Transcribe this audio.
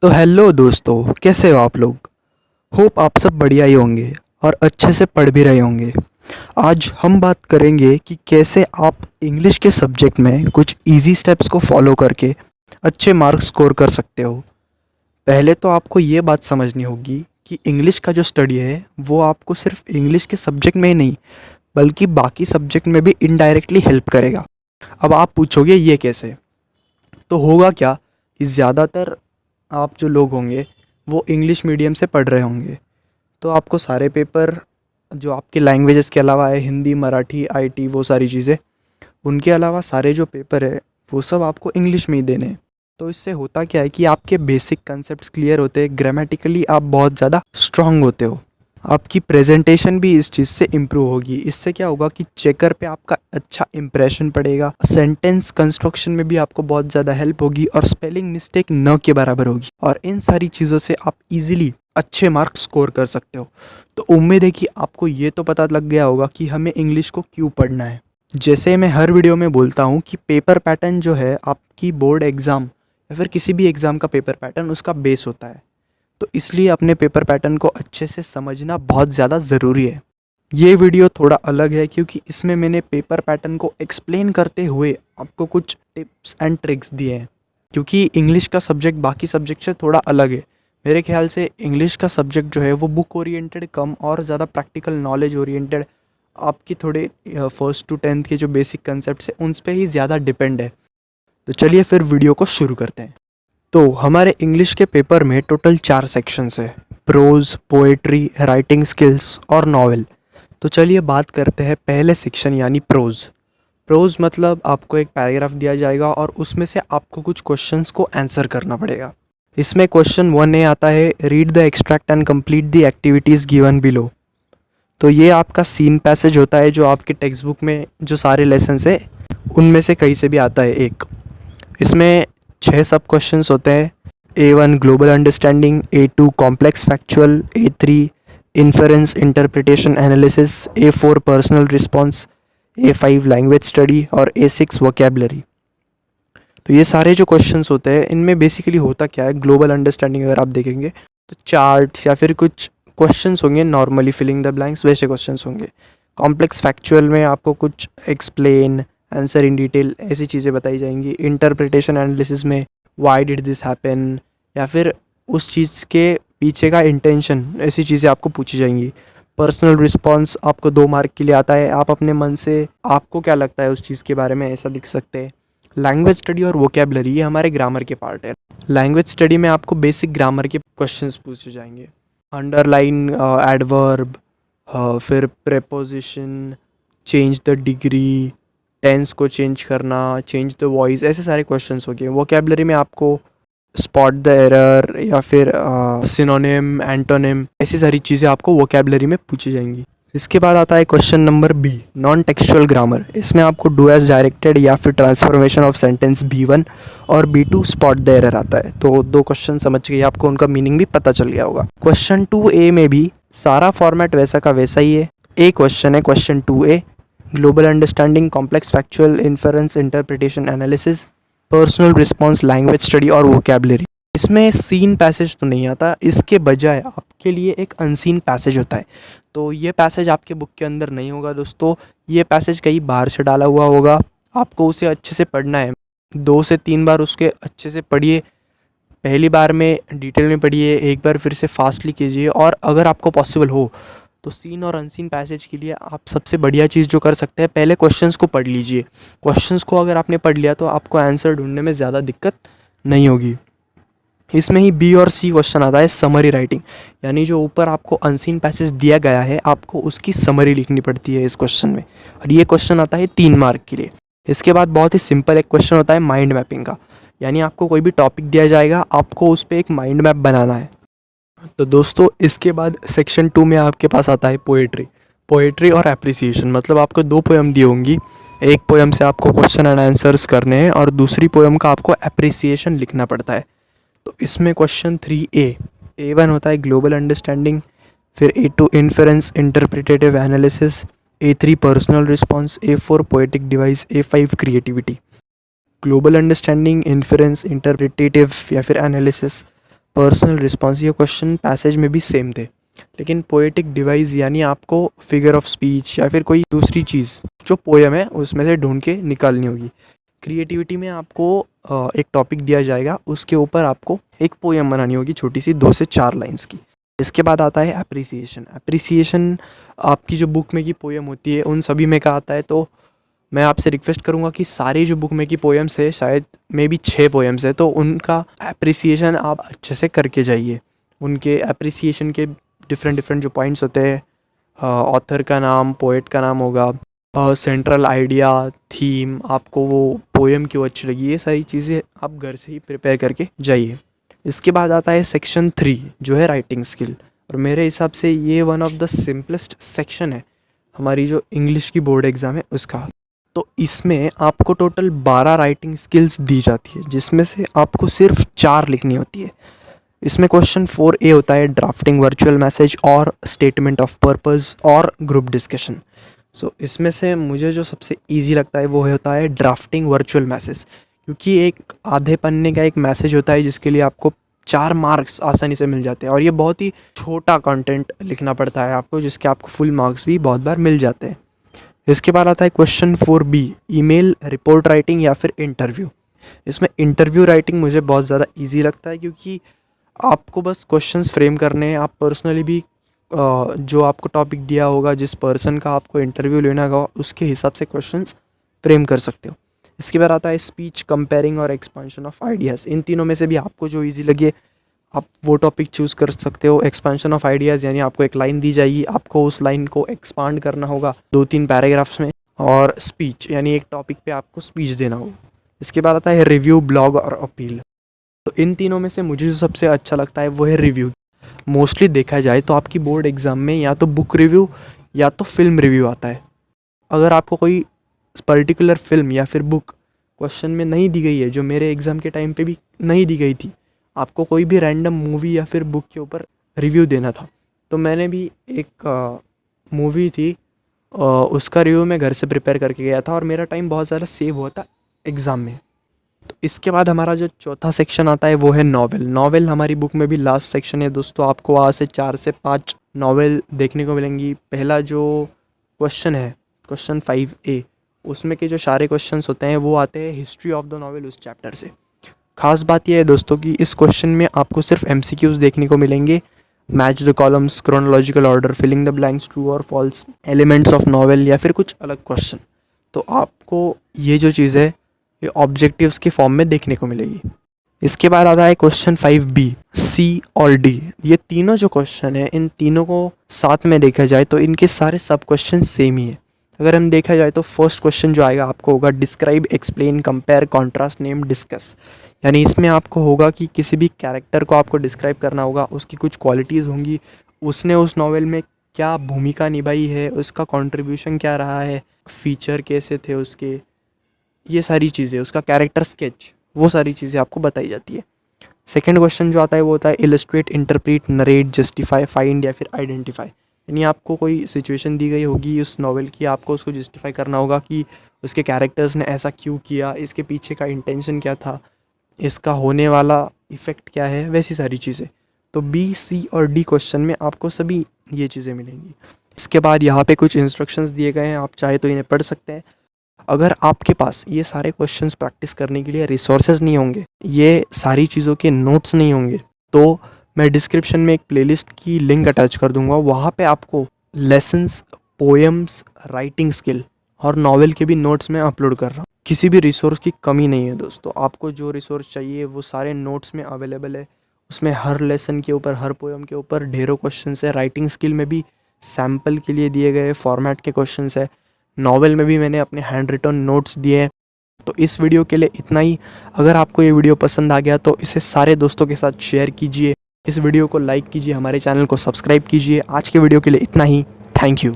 तो हेलो दोस्तों, कैसे हो आप लोग। होप आप सब बढ़िया ही होंगे और अच्छे से पढ़ भी रहे होंगे। आज हम बात करेंगे कि कैसे आप इंग्लिश के सब्जेक्ट में कुछ इजी स्टेप्स को फॉलो करके अच्छे मार्क्स स्कोर कर सकते हो। पहले तो आपको ये बात समझनी होगी कि इंग्लिश का जो स्टडी है वो आपको सिर्फ इंग्लिश के सब्जेक्ट में ही नहीं बल्कि बाकी सब्जेक्ट में भी इनडायरेक्टली हेल्प करेगा। अब आप पूछोगे ये कैसे। तो होगा क्या कि ज़्यादातर आप जो लोग होंगे वो इंग्लिश मीडियम से पढ़ रहे होंगे, तो आपको सारे पेपर जो आपके लैंग्वेजेस के अलावा है, हिंदी, मराठी, आईटी, वो सारी चीज़ें, उनके अलावा सारे जो पेपर है वो सब आपको इंग्लिश में ही देने हैं। तो इससे होता क्या है कि आपके बेसिक कंसेप्ट क्लियर होते हैं, ग्रामेटिकली आप बहुत ज़्यादा स्ट्रांग होते हो, आपकी प्रेजेंटेशन भी इस चीज़ से इम्प्रूव होगी। इससे क्या होगा कि चेकर पे आपका अच्छा इंप्रेशन पड़ेगा, सेंटेंस कंस्ट्रक्शन में भी आपको बहुत ज़्यादा हेल्प होगी और स्पेलिंग मिस्टेक न के बराबर होगी। और इन सारी चीज़ों से आप इजीली अच्छे मार्क्स स्कोर कर सकते हो। तो उम्मीद है कि आपको ये तो पता लग गया होगा कि हमें इंग्लिश को क्यों पढ़ना है। जैसे मैं हर वीडियो में बोलता हूँ कि पेपर पैटर्न जो है आपकी बोर्ड एग्ज़ाम या फिर किसी भी एग्ज़ाम का पेपर पैटर्न उसका बेस होता है। तो इसलिए अपने पेपर पैटर्न को अच्छे से समझना बहुत ज़्यादा ज़रूरी है। ये वीडियो थोड़ा अलग है क्योंकि इसमें मैंने पेपर पैटर्न को एक्सप्लेन करते हुए आपको कुछ टिप्स एंड ट्रिक्स दिए हैं, क्योंकि इंग्लिश का सब्जेक्ट बाकी सब्जेक्ट से थोड़ा अलग है। मेरे ख्याल से इंग्लिश का सब्जेक्ट जो है वो बुक ओरिएंटेड कम और ज़्यादा प्रैक्टिकल नॉलेज ओरिएंटेड, आपकी थोड़े फर्स्ट टू टेंथ के जो बेसिक कंसेप्ट है उन पर ही ज़्यादा डिपेंड है। तो चलिए फिर वीडियो को शुरू करते हैं। तो हमारे इंग्लिश के पेपर में टोटल 4 सेक्शंस है, प्रोज, पोएट्री, राइटिंग स्किल्स और नॉवेल। तो चलिए बात करते हैं पहले सेक्शन यानी प्रोज। प्रोज मतलब आपको एक पैराग्राफ दिया जाएगा और उसमें से आपको कुछ क्वेश्चंस को आंसर करना पड़ेगा। इसमें क्वेश्चन 1 आता है, read the extract and complete the activities given below. तो ये आपका सीन पैसेज होता है जो आपके टेक्स्ट बुक में जो सारे लेसन्स है उनमें से कहीं से भी आता है एक। इसमें 6 सब क्वेश्चंस होते हैं। A1 global understanding, A2 complex factual, A3 inference interpretation analysis, A4 personal response, A5 language study और A6 वोकेबलरी। तो ये सारे जो क्वेश्चंस होते हैं इनमें बेसिकली होता क्या है, ग्लोबल अंडरस्टैंडिंग अगर आप देखेंगे तो चार्ट्स या फिर कुछ क्वेश्चंस होंगे, नॉर्मली फिलिंग द ब्लैंक्स वैसे क्वेश्चंस होंगे। कॉम्प्लेक्स फैक्चुअल में आपको कुछ एक्सप्लेन, आंसर इन डिटेल ऐसी चीज़ें बताई जाएंगी। इंटरप्रिटेशन एनालिसिस में वाई डिड दिस हैपन या फिर उस चीज़ के पीछे का इंटेंशन, ऐसी चीज़ें आपको पूछी जाएंगी। पर्सनल रिस्पॉन्स आपको 2 मार्क के लिए आता है, आप अपने मन से आपको क्या लगता है उस चीज़ के बारे में ऐसा लिख सकते हैं। लैंग्वेज स्टडी और वोकेबलरी ये हमारे ग्रामर के पार्ट है। लैंग्वेज स्टडी में आपको बेसिक ग्रामर के क्वेश्चंस पूछे जाएंगे, अंडरलाइन, एडवर्ब, फिर preposition, change the degree, tense को चेंज करना, चेंज द वॉइस, ऐसे सारे क्वेश्चंस हो गए। वोकेबलरी में आपको स्पॉट द एरर या फिर सिनोनिम, एंटोनिम, ऐसी सारी चीज़ें आपको वोकेबलरी में पूछी जाएंगी। इसके बाद आता है question number B, non textual grammar. इसमें आपको डू एज डायरेक्टेड या फिर ट्रांसफॉर्मेशन ऑफ सेंटेंस B1 और B2 स्पॉट द एरर आता है। तो 2 क्वेश्चन समझ गए, आपको उनका मीनिंग भी पता चल गया होगा। क्वेश्चन 2A में भी सारा फॉर्मेट वैसा का वैसा ही है। एक क्वेश्चन है question 2A, global understanding, complex factual, inference interpretation analysis, personal response, language study और वोकेबलरी। इसमें सीन पैसेज तो नहीं आता, इसके बजाय आपके लिए एक अनसीन पैसेज होता है। तो ये पैसेज आपके बुक के अंदर नहीं होगा दोस्तों, ये पैसेज कहीं बाहर से डाला हुआ होगा। आपको उसे अच्छे से पढ़ना है, 2 से 3 बार उसके अच्छे से पढ़िए। पहली बार में डिटेल में पढ़िए, एक बार फिर से फास्टली कीजिए। और अगर आपको पॉसिबल हो तो सीन और अनसीन पैसेज के लिए आप सबसे बढ़िया चीज़ जो कर सकते हैं, पहले क्वेश्चंस को पढ़ लीजिए। क्वेश्चंस को अगर आपने पढ़ लिया तो आपको आंसर ढूंढने में ज़्यादा दिक्कत नहीं होगी। इसमें ही बी और सी क्वेश्चन आता है समरी राइटिंग, यानी जो ऊपर आपको अनसीन पैसेज दिया गया है आपको उसकी समरी लिखनी पड़ती है इस क्वेश्चन में। और ये क्वेश्चन आता है 3 मार्क के लिए। इसके बाद बहुत ही सिंपल एक क्वेश्चन होता है माइंड मैपिंग का, यानी आपको कोई भी टॉपिक दिया जाएगा, आपको उस पर एक माइंड मैप बनाना है। तो दोस्तों इसके बाद सेक्शन 2 में आपके पास आता है पोएट्री। पोएट्री और एप्रिसिएशन, मतलब आपको 2 पोएम दी होंगी, एक पोएम से आपको क्वेश्चन एंड आंसर्स करने हैं और दूसरी पोएम का आपको एप्रिसिएशन लिखना पड़ता है। तो इसमें क्वेश्चन 3A1 होता है ग्लोबल अंडरस्टैंडिंग, फिर A2 inference interpretative analysis, A3 personal response, A4 poetic device, A5 creativity. Global understanding, inference, interpretative या फिर एनालिसिस, पर्सनल रिस्पॉन्स, ये क्वेश्चन पैसेज में भी सेम थे। लेकिन पोएटिक डिवाइस यानी आपको फिगर ऑफ स्पीच या फिर कोई दूसरी चीज़ जो पोएम है उसमें से ढूंढ के निकालनी होगी। क्रिएटिविटी में आपको एक टॉपिक दिया जाएगा, उसके ऊपर आपको एक पोएम बनानी होगी छोटी सी 2 से 4 लाइंस की। इसके बाद आता है एप्रिसिएशन। एप्रिसिएशन आपकी जो बुक में की पोएम होती है उन सभी में का आता है। तो मैं आपसे रिक्वेस्ट करूँगा कि सारी जो बुक में की पोएम्स है, शायद मे बी 6 पोएम्स है, तो उनका एप्रिसिएशन आप अच्छे से करके जाइए। उनके एप्रिसिएशन के डिफरेंट जो पॉइंट्स होते हैं, ऑथर का नाम, पोएट का नाम होगा, सेंट्रल आइडिया, थीम, आपको वो पोएम क्यों अच्छी लगी, ये सारी चीज़ें आप घर से ही प्रिपेयर करके जाइए। इसके बाद आता है सेक्शन 3 जो है राइटिंग स्किल, और मेरे हिसाब से ये one of the simplest section है हमारी जो इंग्लिश की बोर्ड एग्ज़ाम है उसका। तो इसमें आपको टोटल 12 राइटिंग स्किल्स दी जाती है, जिसमें से आपको सिर्फ 4 लिखनी होती है। इसमें क्वेश्चन 4A होता है ड्राफ्टिंग वर्चुअल मैसेज और स्टेटमेंट ऑफ पर्पस और ग्रुप डिस्कशन। सो इसमें से मुझे जो सबसे इजी लगता है वो होता है ड्राफ्टिंग वर्चुअल मैसेज, क्योंकि एक आधे पन्ने का एक मैसेज होता है जिसके लिए आपको 4 मार्क्स आसानी से मिल जाते हैं, और ये बहुत ही छोटा कंटेंट लिखना पड़ता है आपको, जिसके आपको फुल मार्क्स भी बहुत बार मिल जाते हैं। इसके बाद आता है question 4B email, report writing या फिर इंटरव्यू। इसमें इंटरव्यू राइटिंग मुझे बहुत ज़्यादा ईजी लगता है, क्योंकि आपको बस क्वेश्चंस फ्रेम करने हैं। आप पर्सनली भी जो आपको टॉपिक दिया होगा, जिस पर्सन का आपको इंटरव्यू लेना होगा, उसके हिसाब से क्वेश्चंस फ्रेम कर सकते हो। इसके बाद आता है स्पीच, कंपेयरिंग और एक्सपेंशन ऑफ आइडियाज़। इन तीनों में से भी आपको जो इजी लगे आप वो टॉपिक चूज़ कर सकते हो। एक्सपेंशन ऑफ आइडियाज़ यानी आपको एक लाइन दी जाएगी, आपको उस लाइन को एक्सपांड करना होगा 2-3 पैराग्राफ्स में। और स्पीच यानी एक टॉपिक पे आपको स्पीच देना होगा। इसके बाद आता है रिव्यू, ब्लॉग और अपील। तो इन तीनों में से मुझे जो सबसे अच्छा लगता है वो है रिव्यू। मोस्टली देखा जाए तो आपकी बोर्ड एग्ज़ाम में या तो बुक रिव्यू या तो फिल्म रिव्यू आता है। अगर आपको कोई पर्टिकुलर फिल्म या फिर बुक क्वेश्चन में नहीं दी गई है, जो मेरे एग्ज़ाम के टाइम पे भी नहीं दी गई थी, आपको कोई भी रैंडम मूवी या फिर बुक के ऊपर रिव्यू देना था, तो मैंने भी एक मूवी थी उसका रिव्यू मैं घर से प्रिपेयर करके गया था, और मेरा टाइम बहुत ज़्यादा सेव हुआ था एग्ज़ाम में। तो इसके बाद हमारा जो चौथा सेक्शन आता है वो है नॉवेल। नॉवेल हमारी बुक में भी लास्ट सेक्शन है दोस्तों। आपको आज से 4 से 5 नॉवेल देखने को मिलेंगी। पहला जो क्वेश्चन है, क्वेश्चन 5A, उसमें के जो सारे क्वेश्चंस होते हैं वो आते हैं हिस्ट्री ऑफ द नॉवेल, उस चैप्टर से। खास बात यह है दोस्तों कि इस क्वेश्चन में आपको सिर्फ MCQs देखने को मिलेंगे। Match the columns, chronological order, filling the blanks, true और फॉल्स, एलिमेंट्स ऑफ नॉवेल या फिर कुछ अलग क्वेश्चन। तो आपको ये जो चीज़ है ये ऑब्जेक्टिव्स के फॉर्म में देखने को मिलेगी। इसके बाद आता है क्वेश्चन 5B, C और D। ये तीनों जो क्वेश्चन है, इन तीनों को साथ में देखा जाए तो इनके सारे सब क्वेश्चन सेम ही है। अगर हम देखा जाए तो फर्स्ट क्वेश्चन जो आएगा आपको होगा describe, explain, compare, contrast, name, discuss. यानी इसमें आपको होगा कि किसी भी कैरेक्टर को आपको डिस्क्राइब करना होगा, उसकी कुछ क्वालिटीज़ होंगी, उसने उस नॉवेल में क्या भूमिका निभाई है, उसका कंट्रीब्यूशन क्या रहा है, फीचर कैसे थे उसके, ये सारी चीज़ें, उसका कैरेक्टर स्केच, वो सारी चीज़ें आपको बताई जाती है। सेकंड क्वेश्चन जो आता है वो होता है illustrate, interpret, narrate, justify, find या फिर आइडेंटिफाई। यानी आपको कोई सिचुएशन दी गई होगी उस नॉवेल की, आपको उसको जस्टिफाई करना होगा कि उसके कैरेक्टर्स ने ऐसा क्यों किया, इसके पीछे का इंटेंशन क्या था, इसका होने वाला इफ़ेक्ट क्या है, वैसी सारी चीज़ें। तो B, C और D क्वेश्चन में आपको सभी ये चीज़ें मिलेंगी। इसके बाद यहाँ पे कुछ इंस्ट्रक्शंस दिए गए हैं, आप चाहे तो इन्हें पढ़ सकते हैं। अगर आपके पास ये सारे क्वेश्चंस प्रैक्टिस करने के लिए रिसोर्सेज नहीं होंगे, ये सारी चीज़ों के नोट्स नहीं होंगे, तो मैं डिस्क्रिप्शन में एक प्लेलिस्ट की लिंक अटैच कर दूंगा। वहाँ पे आपको लेसन्स, पोएम्स, राइटिंग स्किल और नॉवेल के भी नोट्स मैं अपलोड कर रहा हूँ। किसी भी रिसोर्स की कमी नहीं है दोस्तों। आपको जो रिसोर्स चाहिए वो सारे नोट्स में अवेलेबल है। उसमें हर लेसन के ऊपर, हर पोएम के ऊपर ढेरों क्वेश्चन है। राइटिंग स्किल में भी सैम्पल के लिए दिए गए फॉर्मेट के क्वेश्चन है। नॉवेल में भी मैंने अपने हैंड रिटन नोट्स दिए हैं। तो इस वीडियो के लिए इतना ही। अगर आपको ये वीडियो पसंद आ गया तो इसे सारे दोस्तों के साथ शेयर कीजिए, इस वीडियो को लाइक कीजिए, हमारे चैनल को सब्सक्राइब कीजिए। आज के वीडियो के लिए इतना ही। Thank you.